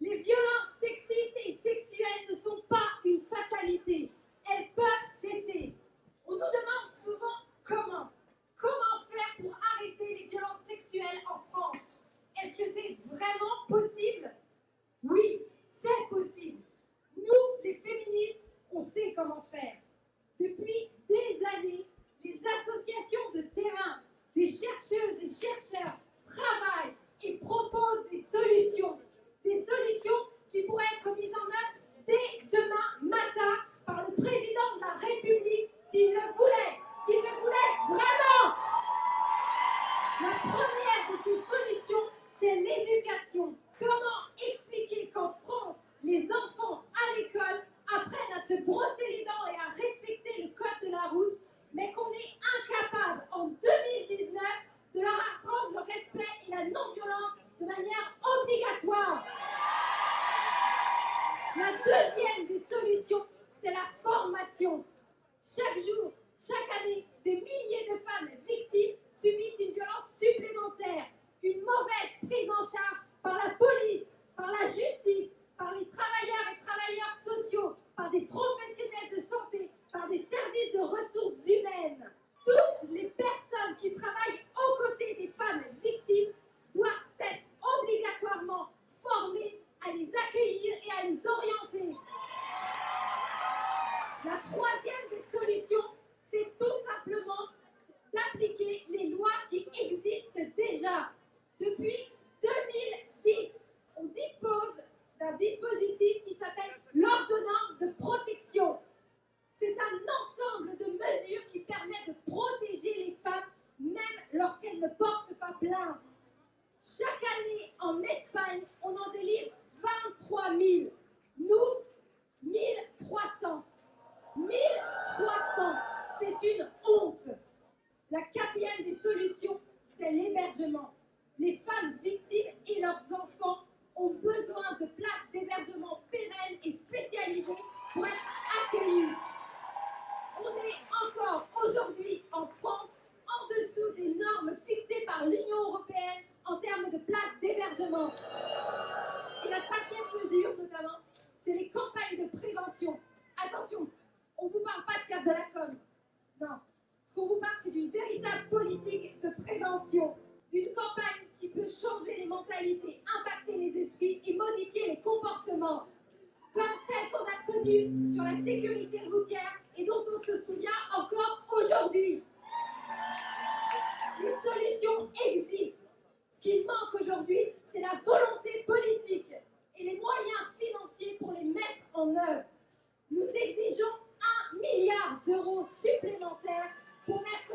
Les violences sexistes et sexuelles ne sont pas une fatalité. Elles peuvent cesser. On nous demande souvent comment. Comment faire pour arrêter les violences sexuelles en France? Est-ce que c'est vraiment possible? Oui, c'est possible. Nous, les féministes, on sait comment faire. Depuis des années, les associations de terrain, des chercheuses et chercheurs travaillent et proposent des solutions qui pourraient être mises en œuvre dès demain matin par le président de la République s'il le voulait vraiment. La première de ces solutions, c'est l'éducation. Comment expliquer qu'en France, les enfants à l'école apprennent à se brosser les dents et à respecter le code de la route, mais qu'on est incapable en 2019 de leur apprendre le respect et la non-violence de manière obligatoire. La deuxième des solutions, c'est la formation. Chaque jour, chaque année, des milliers de femmes victimes subissent une violence supplémentaire, une mauvaise prise en charge par la police, par la justice, par les travailleurs et travailleurs sociaux, par des professionnels de santé, par des services de ressources humaines. Toutes les personnes qui travaillent aux côtés des femmes victimes doivent être obligatoirement formées à les accueillir et à les orienter. La troisième des solutions, c'est tout simplement d'appliquer les lois qui existent déjà. Depuis 2010, on dispose d'un dispositif qui s'appelle l'ordonnance de protection. C'est un ensemble de mesures qui permet de protéger les femmes, même lorsqu'elles ne portent pas plainte. Chaque année, en Espagne, on en délivre 23 000. Nous, 1300. 1300, c'est une honte. La quatrième des solutions, c'est l'hébergement. Les femmes victimes et leurs enfants ont besoin de places d'hébergement pérennes et spécialisées pour être accueillis. On est encore aujourd'hui en France en dessous des normes fixées par l'Union européenne en termes de places d'hébergement. Et la cinquième mesure, notamment, c'est les campagnes de prévention. Attention, on ne vous parle pas de faire de la com. Non. Ce qu'on vous parle, c'est d'une véritable politique de prévention, d'une campagne qui peut changer les mentalités, impacter les esprits et modifier les comportements, comme celle qu'on a connue sur la sécurité routière et dont on se souvient encore aujourd'hui. Les solutions existent. Ce qui manque aujourd'hui, c'est la volonté politique et les moyens financiers pour les mettre en œuvre. Nous exigeons 1 milliard d'euros supplémentaires pour mettre